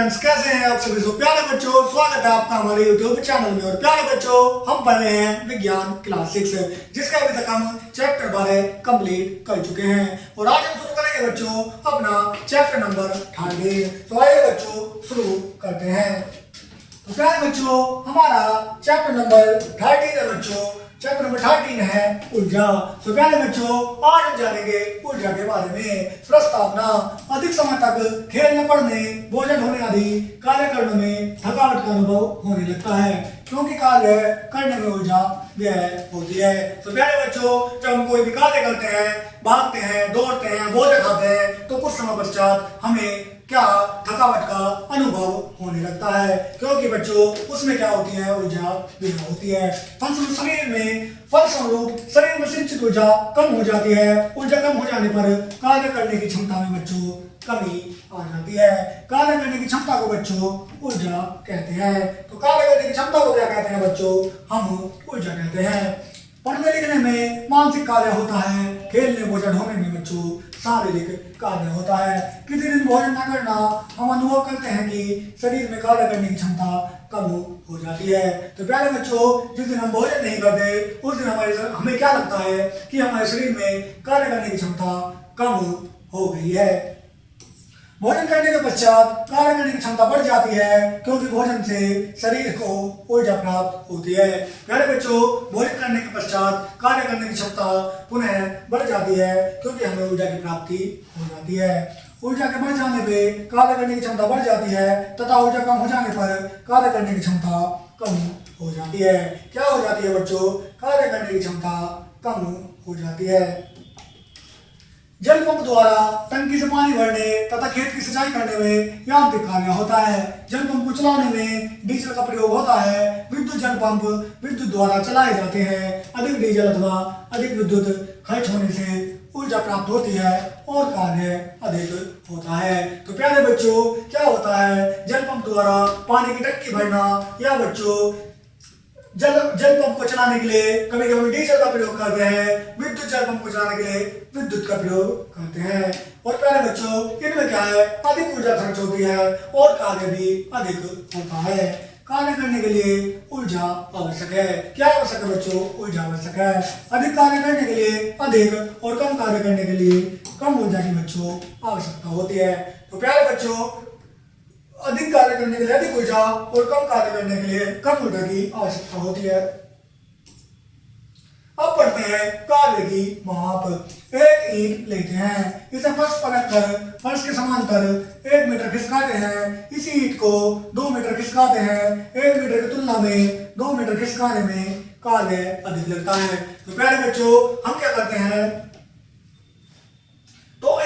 Friends, कैसे हैं आप सभी। प्यारे बच्चों, स्वागत है आपका हमारे यूट्यूब चैनल में। और प्यारे बच्चों, हम पढ़ रहे हैं विज्ञान क्लास 6, जिसका अभी तक हम चैप्टर 12 कंप्लीट कर चुके हैं। और आज हम शुरू करेंगे बच्चों अपना चैप्टर नंबर 13। तो आइए बच्चों शुरू करते हैं। तो प्यारे बच्चों, हमारा चैप्टर नंबर 13 है बच्चों। चैप्टर नंबर 13 है ऊर्जा। तो प्यारे बच्चों, आज हम जानेंगे ऊर्जा के बारे में। प्रस्तावना: अधिक समय तक खेलने, पढ़ने, भोजन होने आदि कार्य करने में थकावट का अनुभव होने लगता है, क्योंकि कार्य करने में ऊर्जा व्यय होती है। तो प्यारे बच्चों, जब हम कोई भी कार्य करते हैं, भागते हैं, दौड़ते हैं, भोजन खाते हैं, तो कुछ समय पश्चात हमें क्या थकावट का अनुभव होने लगता है, क्योंकि बच्चों उसमें क्या होती है, ऊर्जा व्यय होती है। फलस्वरूप शरीर में संचित ऊर्जा कम हो जाती है। ऊर्जा कम हो जाने पर कार्य करने की क्षमता में बच्चों कमी आ जाती है। कार्य करने की क्षमता को बच्चों ऊर्जा कहते हैं। तो कार्य करने की क्षमता को क्या कहते हैं बच्चों, हम ऊर्जा कहते हैं। पढ़ने लिखने में मानसिक कार्य होता है, खेलने भोजन होने में बच्चों शारीरिक कार्य होता है। किसी दिन भोजन न करना, हम अनुभव करते हैं कि शरीर में कार्य करने की क्षमता कम हो जाती है। तो प्यारे बच्चों, जिस दिन हम भोजन नहीं करते, उस दिन हमें क्या लगता है कि हमारे शरीर में कार्य करने की क्षमता कम हो गई है। भोजन करने के पश्चात कार्य करने की क्षमता बढ़ जाती है, क्योंकि भोजन से शरीर को ऊर्जा प्राप्त होती है। प्यारे बच्चों, भोजन करने के पश्चात कार्य करने की क्षमता पुनः बढ़ जाती है, क्योंकि हमें ऊर्जा की प्राप्ति हो जाती है। ऊर्जा के बढ़ जाने पे कार्य करने की क्षमता बढ़ जाती है, तथा ऊर्जा कम हो जाने पर कार्य करने की क्षमता कम हो जाती है। क्या हो जाती है बच्चों, कार्य करने की क्षमता कम हो जाती है। जल पंप द्वारा टंकी से पानी भरने तथा खेत की सिंचाई करने में यांत्रिक कार्य होता है। जल पंप को चलाने में डीजल का प्रयोग होता है। विद्युत जल पंप विद्युत द्वारा चलाए जाते हैं। अधिक डीजल अथवा अधिक विद्युत खर्च होने से ऊर्जा प्राप्त होती है और कार्य अधिक होता है। तो प्यारे बच्चों, क्या होता है, जल पंप द्वारा पानी की टंकी भरना, या बच्चों जल पंप को चलाने के लिए कभी कभी डीजल का प्रयोग करते हैं। विद्युत जल पंप को चलाने के लिए विद्युत का प्रयोग करते हैं। और प्यारे बच्चों, इनमें क्या है, अधिक ऊर्जा खर्च होती है और कार्य भी अधिक होता है। कार्य करने के लिए ऊर्जा आवश्यक है। क्या आवश्यक है बच्चों, ऊर्जा आवश्यक है। अधिक कार्य करने के लिए अधिक और कम कार्य करने के लिए कम ऊर्जा की बच्चों आवश्यकता होती है। तो प्यारे बच्चों, अधिक कार्य करने के लिए अधिक ऊर्जा और कम कार्य करने के लिए कम ऊर्जा की आवश्यकता होती है। अब पढ़ते हैं कार्य की माप। एक ईंट लेते हैं, इसे फर्श पर रखकर फर्श के समांतर 1 मीटर खिसकाते हैं। इसी ईंट को 2 मीटर खिसकाते हैं। 1 मीटर की तुलना में 2 मीटर खिसकाने में कार्य अधिक लगता है। तो प्यारे बच्चों, हम क्या करते हैं, तो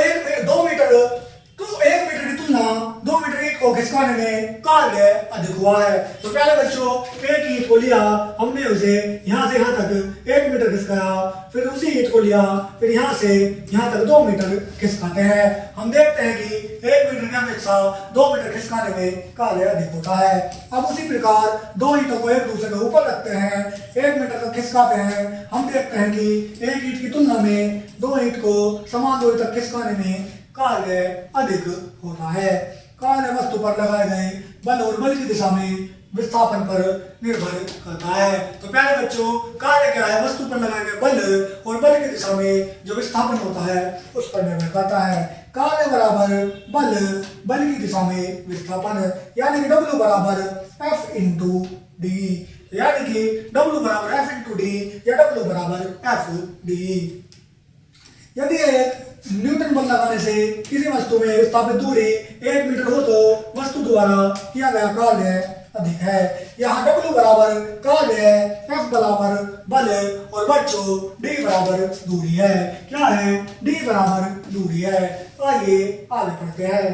2 मीटर की तुलना 2 मीटर ईंट को खिसकाने में कार्य अधिक हुआ है। तो प्यारे बच्चों, एक ईंट को लिया हमने, उसे यहाँ से यहाँ तक 1 मीटर खिसकाया, फिर उसी ईंट को लिया, फिर यहाँ से यहाँ तक 2 मीटर खिसकाते हैं। हम देखते हैं कि 1 मीटर की अपेक्षा 2 मीटर खिसकाने में कार्य अधिक होता है। अब उसी प्रकार 2 ईंटों को एक दूसरे के ऊपर रखते हैं, 1 मीटर तक खिसकाते हैं। हम देखते हैं कि एक ईंट की तुलना में 2 ईंट को समान दूरी तक खिसकाने में कार्य अधिक होता है। कार्य वस्तु पर लगाए गए बल और बल की दिशा में विस्थापन पर निर्भर करता है। तो प्यारे बच्चों, कार्य क्या है, वस्तु पर लगाए गए बल और बल की दिशा में जो विस्थापन होता है उस पर निर्भर करता है। कार्य बराबर बल की दिशा में विस्थापन, यानी कि W बराबर F इंटू डी, यानी कि W बराबर F इंटू डी या W बराबर F डी। यदि एक न्यूटन बल लगाने से किसी वस्तु में विस्थापित दूरी 1 मीटर हो, तो वस्तु द्वारा किया गया कार्य अधिक है। यहाँ W बराबर कार्य है, F बराबर बल और बच्चों D बराबर दूरी है। क्या है, D बराबर दूरी है। आइए आगे पढ़ते हैं।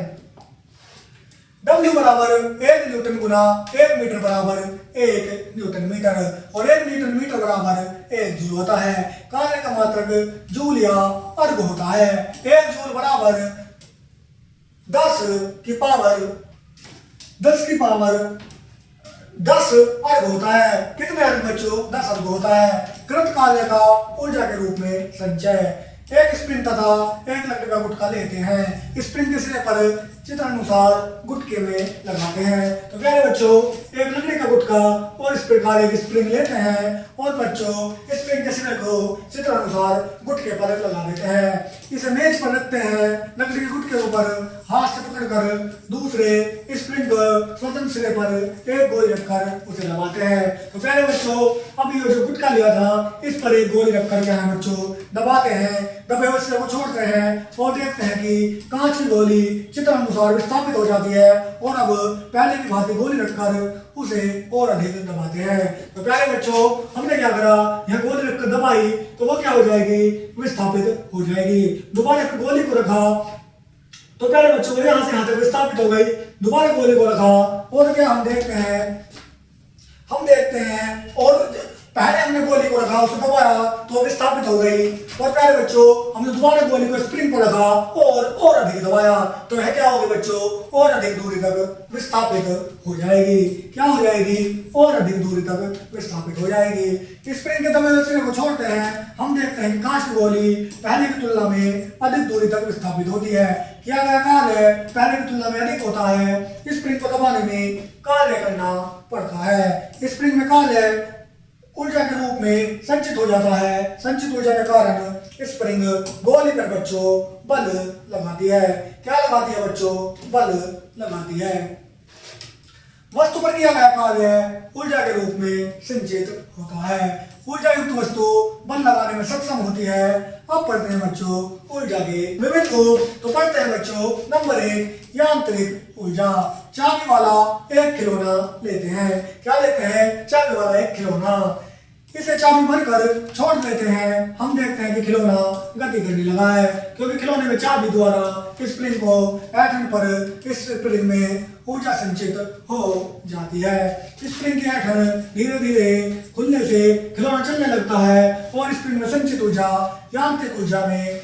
W बराबर 1 न्यूटन गुना 1 मीटर बराबर 1 न्यूटन मीटर, और 1 न्यूटन मीटर बराबर 1 जूल होता है। कार्य का मात्रक जूल या अर्ग होता है। 1 जूल बराबर 10 की पावर 10 अर्ग होता है। कितने अर्ग बच्चों, 10 अर्ग होता है। कृत कार्य का ऊर्जा के रूप में संचय। एक स्प्रिंग तथा एक लकड़ी का गुटका लेते हैं। स्प्रिंग के सिरे पर चित्रानुसार गुटके में लगाते हैं। तो प्यारे बच्चों, एक लकड़ी का गुटका और इस प्रकार एक स्प्रिंग लेते हैं और बच्चों स्प्रिंग के सिरे को चित्रानुसार गुटके पर लगा देते हैं। इसे मेज पर रखते हैं, लकड़ी के गुटके के ऊपर हाथ से पकड़कर दूसरे स्प्रिंग को स्वतंत्र सिरे पर एक गोली रखकर उसे लगाते हैं। तो प्यारे बच्चों, अब ये जो गुटका लिया था इस पर एक गोली रखकर क्या है बच्चों, दबाते हैं। दबे हुए सिरे को छोड़ते हैं और देखते हैं कि कांच की गोली चित्रानुसार विस्थापित हो जाती है और अब पहले की भांति गोली रखकर उसे और अधिक दबाते हैं। तो प्यारे बच्चों, हमने क्या करा, यह गोली रखकर दबाई तो वो क्या हो जाएगी, विस्थापित हो जाएगी। दोबारा गोली को रखा तो प्यारे बच्चों यहाँ से यहाँ तक विस्थापित हो गई। दोबारा गोली को रखा और क्या हम देखते हैं और पहले हमने गोली को रखा, उसे दबाया तो विस्थापित हो गई। और प्यारे बच्चों, हमने दोबारा गोली को स्प्रिंग पर रखा और अधिक दबाया तो यह क्या होगी बच्चों, और अधिक दूरी तक विस्थापित हो जाएगी। क्या हो जाएगी, और अधिक दूरी तक विस्थापित हो जाएगी। स्प्रिंग के दबे हुए सिरे को छोड़ते हैं, हम देखते हैं कि कांच की गोली पहले की तुलना में अधिक दूरी तक विस्थापित होती है। क्या गया कार्य पहले की तुलना में अधिक होता है, स्प्रिंग को दबाने में कार्य करना पड़ता है। स्प्रिंग में कार्य ऊर्जा के रूप में संचित हो जाता है। संचित ऊर्जा के कारण स्प्रिंग गोली पर बच्चों बल लगाती है। क्या लगाती है बच्चों, बल लगाती है। वस्तु पर किया गया कार्य ऊर्जा के रूप में संचित होता है। ऊर्जा युक्त वस्तु बल लगाने में सक्षम होती है। अब पढ़ते हैं बच्चों ऊर्जा के विभिन्न रूप। तो पढ़ते हैं बच्चों, नंबर 1 यांत्रिक ऊर्जा। चाबी वाला एक खिलौना लेते हैं। क्या लेते हैं, चाबी वाला एक खिलौना। इसे चाबी भरकर छोड़ देते हैं, हम देखते हैं कि खिलौना गति करने लगा है, क्योंकि खिलौने में चाबी द्वारा स्प्रिंग को ऐंठन पर इस स्प्रिंग में ऊर्जा संचित हो जाती है। स्प्रिंग की ऐंठन धीरे धीरे खुलने से खिलौना चलने लगता है और स्प्रिंग में संचित ऊर्जा यांत्रिक ऊर्जा में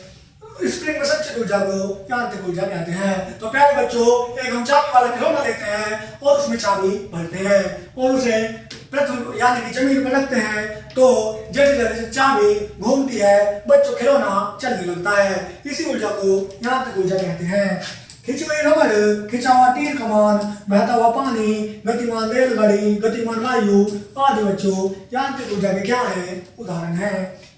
स्प्रिंग में संचित ऊर्जा को यांत्रिक ऊर्जा कहते हैं। तो प्यारे बच्चों, एक हम चाबी वाला खिलौना लेते हैं और उसमें चाबी भरते हैं और उसे पृथ्वी यानी कि जमीन पर रखते हैं तो जैसे जैसे चाबी घूमती है बच्चों खिलौना चलने लगता है। इसी ऊर्जा को यांत्रिक ऊर्जा कहते हैं। खिंची हुई रबड़, खिंचा हुआ तीर कमान, बहता हुआ पानी, गतिमान रेलगाड़ी, गतिमान वायु आदि बच्चों यांत्रिक ऊर्जा के क्या है, उदाहरण है।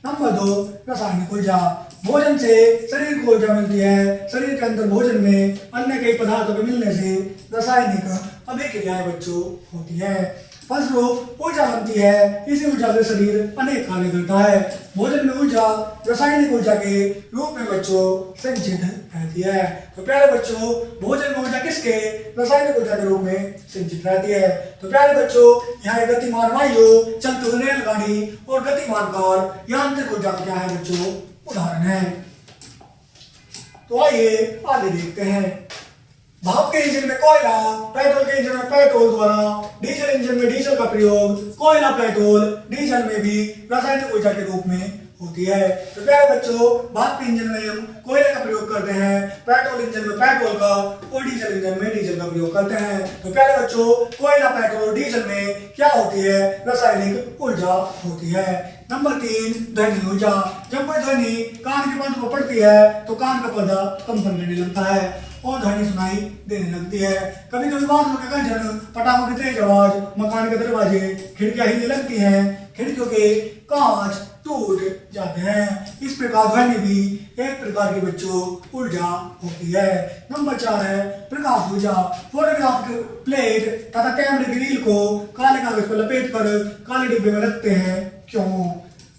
नंबर 2 रासायनिक ऊर्जा। भोजन से शरीर को ऊर्जा मिलती है। शरीर के अंदर भोजन में अन्य कई पदार्थों के मिलने से रासायनिक अभिक्रियाएं बच्चों होती है। फलस्वरूप ऊर्जा बनती है। इसी ऊर्जा से शरीर अनेक कार्य करता है। भोजन में ऊर्जा रासायनिक ऊर्जा के रूप में बच्चों संचित रहती है। तो प्यारे बच्चों, भोजन में ऊर्जा किसके, रासायनिक ऊर्जा के रूप में संचित रहती है। तो प्यारे बच्चों, यहाँ गतिमान वायु, चलती हुई रेलगाड़ी और गतिमान कार यांत्रिक ऊर्जा का क्या है बच्चों, उदाहरण है। तो आइए आगे देखते हैं। भाप के इंजन में कोयला, पेट्रोल के इंजन में पेट्रोल द्वारा, डीजल इंजन में डीजल का प्रयोग, कोयला पेट्रोल डीजल में भी रासायनिक ऊर्जा के रूप में होती है। तो प्यारे बच्चों, भाप के इंजन में हम कोयले का प्रयोग करते हैं, पेट्रोल इंजन में पेट्रोल का और डीजल इंजन में डीजल का प्रयोग करते हैं। तो प्यारे बच्चों, कोयला पेट्रोल डीजल में क्या होती है, रासायनिक ऊर्जा होती है। नंबर 3 ध्वनि ऊर्जा। जब कोई ध्वनि कान के पर्दे पर पड़ती है तो कान का पर्दा कंपन करने लगता है और ध्वनि सुनाई देने लगती है। कभी कभी बादलों के गर्जन, पटाखों की तेज आवाज, मकान के दरवाजे, खिड़कियां हिलने लगती हैं, खिड़कियों के कांच टूट जाते हैं। इस प्रकार ध्वनि भी एक प्रकार की बच्चों ऊर्जा होती है। नंबर 4 है प्रकाश ऊर्जा। फोटोग्राफ की प्लेट तथा कैमरे की रील को काले कागज पर लपेटकर काले डिब्बे में रखते हैं। क्यों?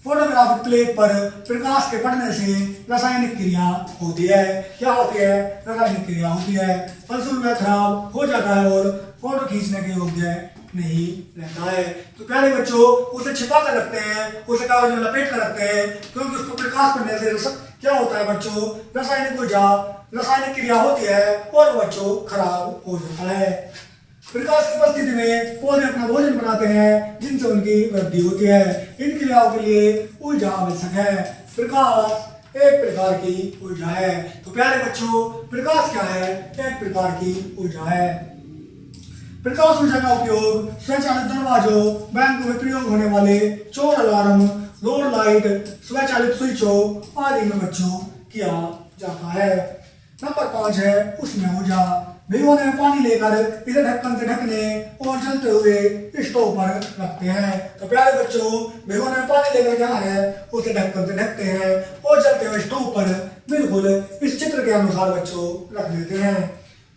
फोटोग्राफिक प्लेट पर प्रकाश के पड़ने से रासायनिक क्रिया होती है। क्या होती है? रासायनिक क्रिया होती है। फलस्वरूप वह खराब हो जाता है और फोटो खींचने के योग्य नहीं रहता है। तो प्यारे बच्चों, उसे छिपा कर रखते हैं, उसे कागज में लपेट कर रखते हैं, क्योंकि उसको प्रकाश पड़ने से क्या होता है बच्चों, रासायनिक ऊर्जा, रासायनिक क्रिया होती है और बच्चों खराब हो जाता है। प्रकाश की उपस्थिति में पौधे अपना भोजन बनाते हैं जिनसे उनकी वृद्धि होती है। इन क्रियाओं के लिए ऊर्जा आवश्यक है। प्रकाश एक प्रकार की ऊर्जा है। तो प्यारे बच्चों, प्रकाश क्या है? एक प्रकार की ऊर्जा है। प्रकाश ऊर्जा का उपयोग स्वचालित दरवाजों, बैंकों में प्रयोग होने वाले चोर अलार्म, रोड लाइट, स्वचालित स्विचों आदि में बच्चों किया जाता है। नंबर 5 है उष्मीय ऊर्जा। भिगोने में पानी लेकर इसे ढक्कन से ढकने और जलते हुए स्टोव पर रखते हैं। तो प्यारे बच्चों, भिगोने में पानी लेकर क्या है, उसे ढक्कन से ढकते हैं और जलते हुए स्टोव पर बिल्कुल इस चित्र के अनुसार बच्चों रख देते हैं।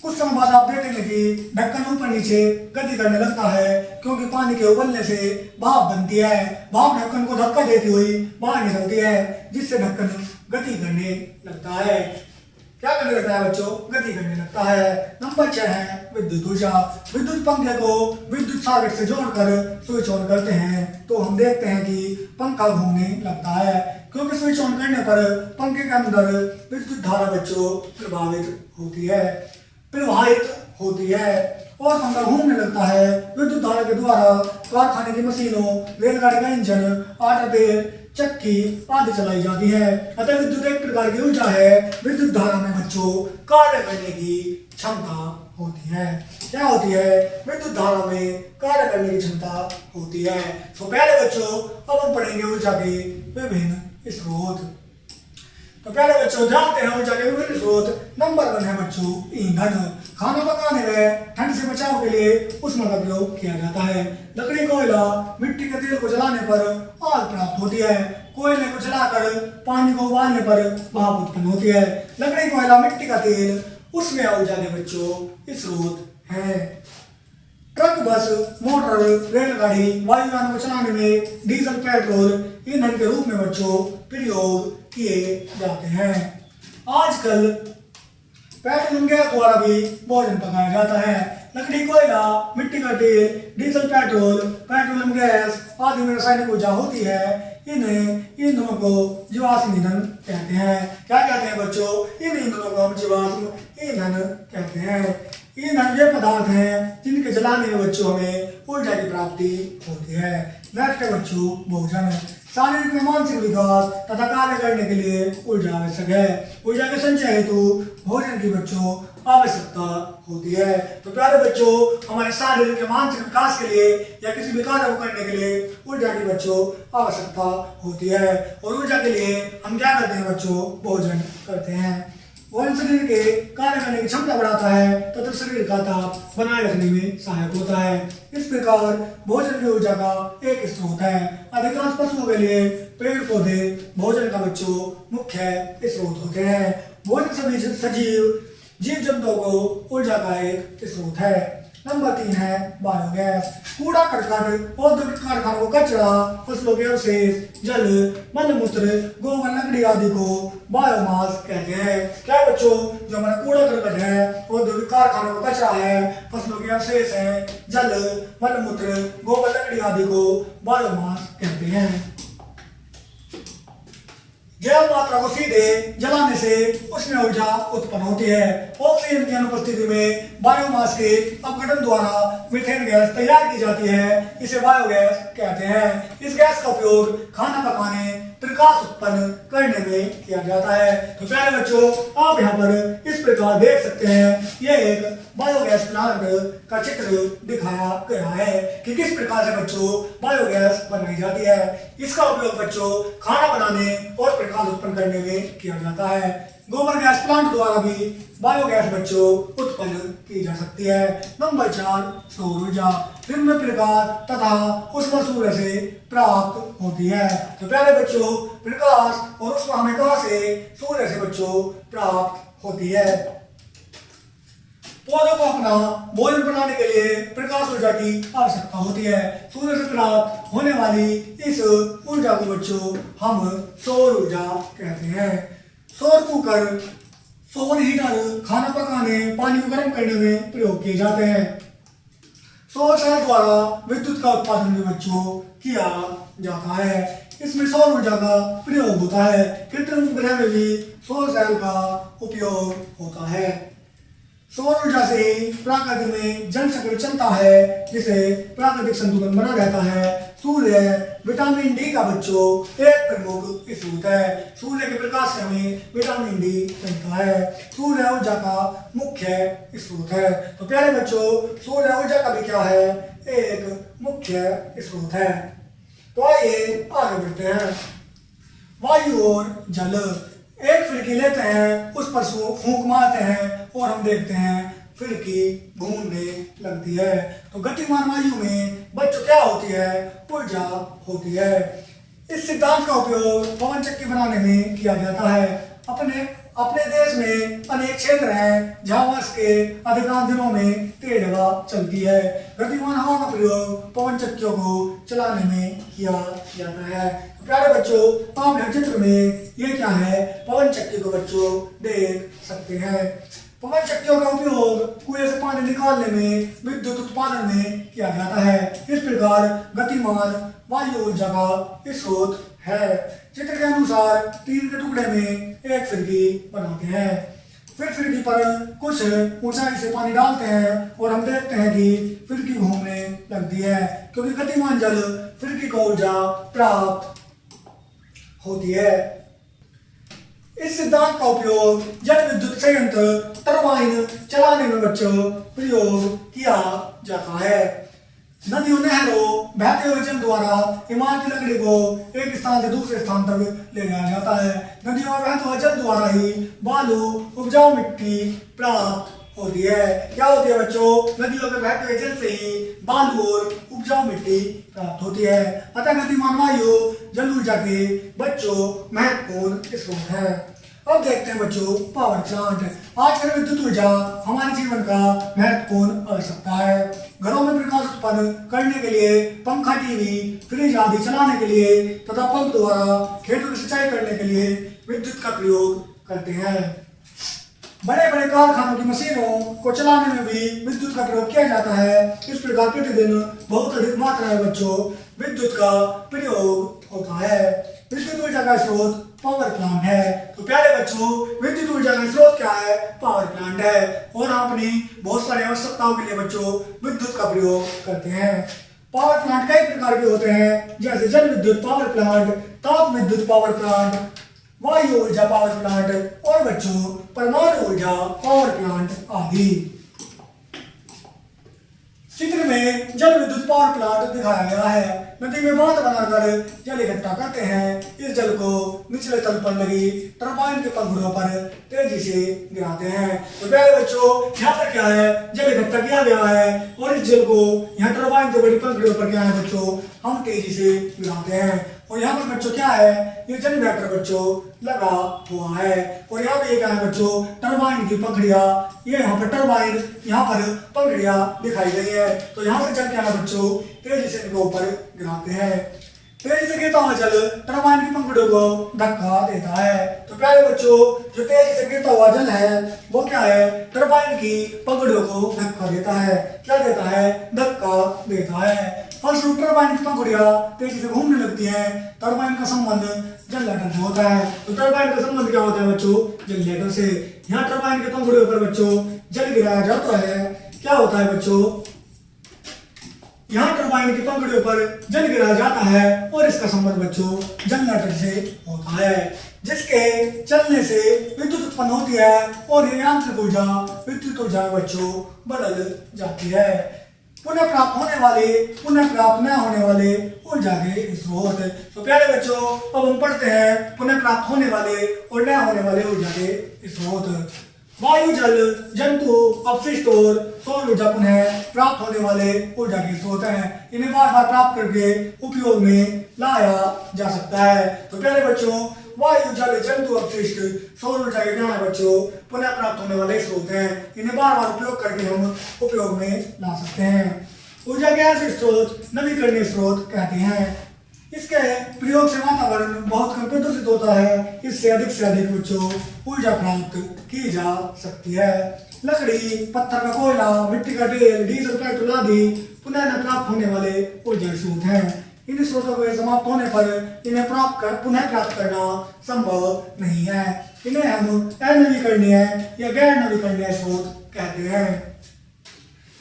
कुछ समय बाद आप देखेंगे कि ढक्कन ऊपर नीचे गति करने लगता है, क्योंकि पानी के उबलने से भाप बनती है। भाप ढक्कन को धक्का देती हुई बाहर निकलती है, जिससे ढक्कन गति करने लगता है। क्या करने लगता है बच्चों? गति करने लगता है। नंबर 6 है विद्युत ऊर्जा। विद्युत पंखे को विद्युत सॉकेट से जोड़कर स्विच ऑन करते हैं तो हम देखते हैं कि पंखा घूमने लगता है, क्योंकि स्विच ऑन करने पर पंखे के अंदर विद्युत धारा बच्चों प्रभावित होती है, प्रवाहित होती है और पंखा घूमने लगता है। विद्युत धारा के द्वारा कारखाने की मशीनों, रेलगाड़ी का इंजन, आटा तेल, चक्की आदि चलाई जाती है। अतः विद्युत एक प्रकार की ऊर्जा है। विद्युत धारा में बच्चों कार्य करने की क्षमता होती है। क्या होती है? विद्युत धारा में कार्य करने की क्षमता होती है। तो प्यारे बच्चों, अब हम पढ़ेंगे ऊर्जा के विभिन्न स्रोत। तो प्यारे बच्चों, जानते हैं ऊर्जा के विभिन्न स्रोत। नंबर 1 है बच्चों ईंधन। खाना पकाने में ठंड से बचाव के लिए ऊष्मा का प्रयोग किया जाता है। लकड़ी, कोयला, मिट्टी के तेल को जलाने पर आग प्राप्त होती है। कोयले को जलाकर पानी को उबालने पर भाप उत्पन्न होती है। लकड़ी, कोयला, मिट्टी का तेल ऊष्मीय ऊर्जा के बच्चों स्रोत है। ट्रक, बस, मोटर, रेलगाड़ी, वायुयान को चलाने में डीजल, पेट्रोल ईंधन के रूप में बच्चों प्रयोग किए जाते हैं। आजकल पेट्रोलियम गैस द्वारा भी भोजन पकाया जाता है। लकड़ी, कोयला, मिट्टी का तेल, डीजल, पेट्रोल, पेट्रोलियम गैस आदि में रासायनिक ऊर्जा होती है। इन्हें ईंधनों को जीवाश्म ईंधन कहते हैं। क्या कहते हैं बच्चों? इन ईंधनों को हम जीवाश्म ईंधन कहते हैं। ईंधन वे पदार्थ हैं जिनके जलाने में बच्चों हमें ऊर्जा की प्राप्ति होती है। नेक्स्ट है बच्चों भोजन। शारीरिक व मानसिक विकास तथा कार्य करने के लिए ऊर्जा आवश्यक है। ऊर्जा के संचय हेतु भोजन की बच्चों आवश्यकता होती है। तो प्यारे बच्चों, हमारे शारीरिक व मानसिक विकास के लिए या किसी भी कार्य को करने के लिए ऊर्जा की बच्चों आवश्यकता होती है। और ऊर्जा के लिए हम क्या करते हैं बच्चों? भोजन करते हैं। भोजन शरीर के कार्य करने की क्षमता बढ़ाता है तथा शरीर का ताप बनाए रखने में सहायक होता है। इस प्रकार भोजन की ऊर्जा का एक स्रोत है। अधिकांश पशुओं के लिए पेड़ पौधे भोजन का बच्चों मुख्य स्रोत होते हैं। भोजन सभी सजीव जीव जंतुओं को ऊर्जा का एक स्रोत है। नंबर 3 है बायोगैस। कूड़ा करकट, औद्योगिक कारखानों को कचरा, फसलों के अवशेष, जल, मलमूत्र, गोबर, लकड़ी आदि को बायोमास कहते हैं। क्या बच्चों? जो हमारा कूड़ा करकट है, औद्योगिक कारखानों का कचरा है, फसलों के अवशेष है, जल, मलमूत्र, गोबर, लकड़ी आदि को बायोमास कहते हैं। जैव मात्रा को सीधे जलाने से उसमें ऊर्जा उत्पन्न होती है। ऑक्सीजन की अनुपस्थिति में बायोमास के अपघटन द्वारा मीथेन गैस तैयार की जाती है। इसे बायोगैस कहते हैं। इस गैस का उपयोग खाना पकाने, प्रकाश उत्पन्न करने में किया जाता है। तो प्यारे बच्चों, आप यहाँ पर इस प्रकार देख सकते हैं, यह एक बायोगैस प्लांट का चित्र दिखाया गया है कि किस प्रकार से बच्चों बायोगैस बनाई जाती है। इसका उपयोग बच्चों खाना बनाने और प्रकाश उत्पन्न करने में किया जाता है। गोबर गैस प्लांट द्वारा भी बायोगैस बच्चों उत्पन्न की जा सकती है। नंबर 4 सौर ऊर्जा। दिन में प्रकाश तथा ऊष्मा सूर्य से प्राप्त होती है। तो प्यारे बच्चों, प्रकाश और ऊष्मा हमें कहां से? सूर्य से बच्चों प्राप्त होती है। पौधों को अपना भोजन बनाने के लिए प्रकाश ऊर्जा की आवश्यकता होती है। सूर्य से प्राप्त होने वाली इस ऊर्जा को बच्चों हम सौर ऊर्जा कहते हैं। सौर कुकर, सौर हीटर खाना पकाने, पानी को गर्म करने में प्रयोग किए जाते हैं। सौर सेल द्वारा विद्युत का उत्पादन भी बच्चों किया जाता है। इसमें सौर ऊर्जा का प्रयोग होता है। कृत्रिम उपग्रह में भी सौर सेल का उपयोग होता है। सौर ऊर्जा से प्रकृति में जल चक्र चलता है, जिसे प्राकृतिक संतुलन बना रहता है। सूर्य विटामिन डी का बच्चों एक प्रमुख स्रोत है। सूर्य के प्रकाश से हमें विटामिन डी मिलता है। सूर्य ऊर्जा का मुख्य स्रोत है। तो प्यारे बच्चों, सूर्य ऊर्जा का भी क्या है? एक मुख्य स्रोत है। तो आइए आगे बढ़ते हैं। वायु और जल। एक खिड़की लेते हैं, उस पर फूंक मारते हैं और हम देखते हैं फिरकी घूमने लगती है। तो गतिमान वायु में बच्चों क्या होती है? ऊर्जा होती है। इस सिद्धांत का उपयोग पवन चक्की बनाने में किया जाता है। अपने देश में अनेक क्षेत्र हैं जहाँ वर्ष के अधिकांश दिनों में तेज हवा चलती है। गतिमान हवा का प्रयोग पवन चक्कियों को चलाने में किया जाता है। तो प्यारे बच्चों, आप चित्र में ये क्या है? पवन चक्की को बच्चों देख सकते हैं। पवन चक्कियों का उपयोग कुएं से पानी निकालने में, विद्युत उत्पादन में किया जाता है। इस प्रकार गतिमान वायु ऊर्जा का स्रोत है। चित्र के अनुसार तीर के टुकड़े में एक फिरकी बनाते हैं। फिर फिरकी पर कुछ ऊंचाई से पानी डालते हैं और हम देखते हैं कि फिरकी घूमने लगती है, क्योंकि गतिमान जल फिरकी को ऊर्जा प्राप्त होती है। इस सिद्धांत का उपयोग जल विद्युत संयंत्र टरबाइन चलाने में बच्चों प्रयोग किया जाता है। नदियों, नहरों, बहते हुए जल द्वारा इमारती लकड़ी को एक स्थान से दूसरे स्थान तक ले जाया जाता है। नदियों में बहते हुए जल द्वारा ही बालू, उपजाऊ मिट्टी प्राप्त होती है। क्या होती है बच्चों? नदियों में बहते हुए जल से ही बालू और उपजाऊ मिट्टी प्राप्त होती है। अतः गतिमान वायु जल ऊर्जा के बच्चों महत्वपूर्ण स्रोत है। अब देखते हैं बच्चों पावर प्लांट। आजकल विद्युत ऊर्जा हमारे जीवन का महत्वपूर्ण आवश्यकता है। घरों में प्रकाश उत्पन्न करने के लिए, पंखा, टीवी, फ्रिज आदि चलाने के लिए तथा पंप द्वारा खेतों की सिंचाई करने के लिए विद्युत का प्रयोग करते हैं। बड़े बड़े कारखानों की मशीनों को चलाने में भी विद्युत का प्रयोग किया जाता है। इस प्रकार प्रतिदिन बहुत अधिक मात्रा में बच्चों विद्युत का प्रयोग होता है। विद्युत ऊर्जा का स्रोत पावर प्लांट है। तो प्यारे बच्चों, विद्युत ऊर्जा का स्रोत क्या है? पावर प्लांट है। और हम अपनी बहुत सारी आवश्यकताओं के लिए बच्चों विद्युत का प्रयोग करते हैं। पावर प्लांट कई प्रकार के होते हैं, जैसे जल विद्युत पावर प्लांट, ताप विद्युत पावर प्लांट, वायु ऊर्जा पावर प्लांट और बच्चों परमाणु ऊर्जा पावर प्लांट आदि। चित्र में जल विद्युत पावर प्लांट दिखाया गया है। नदी में बांध बनाकर जल इकट्ठा करते हैं। इस जल को निचले तल पर लगी टरबाइन के पंखुड़ियों पर तेजी से गिराते हैं। तो प्यारे बच्चों, यहाँ पर क्या है? जल इकट्ठा किया गया है और इस जल को यहाँ टरबाइन के बड़ी पंखुड़ियों पर क्या है बच्चों? हम तेजी से गिराते हैं। और यहाँ पर बच्चों क्या है? ये जनरेटर बच्चों लगा हुआ है। और यहाँ पे क्या है बच्चों? टरबाइन की पंखुड़ियां। ये यहाँ पर टरबाइन, यहाँ पर पंखुड़ियां दिखाई गई है। तो यहाँ से जल क्या है बच्चों? तेजी से इनके ऊपर गिराते हैं। तेजी से गिरता हुआ जल टरबाइन की पंखुड़ियों को धक्का देता है। तो प्यारे बच्चों, जो तेजी से गिरता हुआ जल है वो क्या है? टरबाइन की पंखुड़ियों को धक्का देता है। क्या देता है? धक्का देता है। फलस्वरूप टरबाइन की पंखुड़ियां तेजी से घूमने लगती हैं। टरबाइन का संबंध जनरेटर से होता है। तो टरबाइन का संबंध क्या होता है बच्चों? जनरेटर से। यहाँ टरबाइन के पंखुड़ियों पर बच्चों जल गिराया जाता है। क्या होता है बच्चों? यहाँ टरबाइन की पंखुड़ियों पर जल गिराया जाता है और इसका संबंध बच्चों जनरेटर से होता है, जिसके चलने से विद्युत उत्पन्न होती है और ये यांत्रिक ऊर्जा विद्युत ऊर्जा बच्चों बदल जाती है। पुनः प्राप्त होने वाले, पुनः प्राप्त न होने वाले ऊर्जा के स्रोत। तो प्यारे बच्चों, अब हम पढ़ते हैं पुनः प्राप्त होने वाले और न होने वाले ऊर्जा के स्रोत। वायु, जल, जंतु, अपशिष्ट और सौर ऊर्जा पुनः प्राप्त होने वाले ऊर्जा के स्रोत हैं। इन्हें बार बार प्राप्त करके उपयोग में लाया जा सकता है। तो प्यारे बच्चों, वायु, जल, जंतु, अपशिष्ट, सौर ऊर्जा के क्या है बच्चों? पुनः प्राप्त होने वाले स्रोत हैं। इन्हें बार बार उपयोग करके हम उपयोग में ला सकते हैं। ऊर्जा के ऐसे स्रोत नवीकरणीय स्रोत कहते हैं। इसके प्रयोग से वातावरण बहुत कम प्रदूषित होता है। इससे अधिक बच्चों ऊर्जा प्राप्त की जा सकती है। लकड़ी, पत्थर का कोयला, मिट्टी का तेल, डीजल, पेट्रोल आदि पुनः न प्राप्त होने वाले ऊर्जा स्रोत हैं। इन स्रोतों के समाप्त होने पर इन्हें पुनः प्राप्त करना संभव नहीं है। इन्हें हम अनवीकरणीय या गैर नवीकरणीय स्रोत कहते हैं।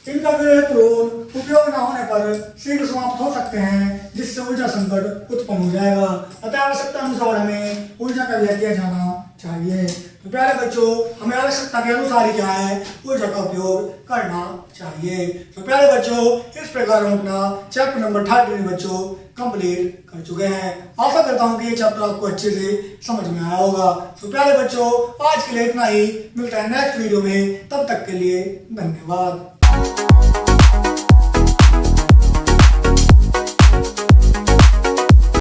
इनका विवेकपूर्ण उपयोग न होने पर शीघ्र समाप्त हो सकते हैं, जिससे ऊर्जा संकट उत्पन्न हो जाएगा। अतः आवश्यकता अनुसार हमें ऊर्जा का व्यय किया जाना चाहिए। तो प्यारे बच्चों, हमें आवश्यकता के अनुसार ही क्या है? ऊर्जा का उपयोग करना चाहिए। तो प्यारे बच्चों, इस प्रकार हम अपना चैप्टर नंबर 13 बच्चों कंप्लीट कर चुके हैं। आशा करता हूँ कि ये चैप्टर आपको अच्छे से समझ में आया होगा। तो प्यारे बच्चों, आज के लिए इतना ही। मिलता है नेक्स्ट वीडियो में, तब तक के लिए धन्यवाद।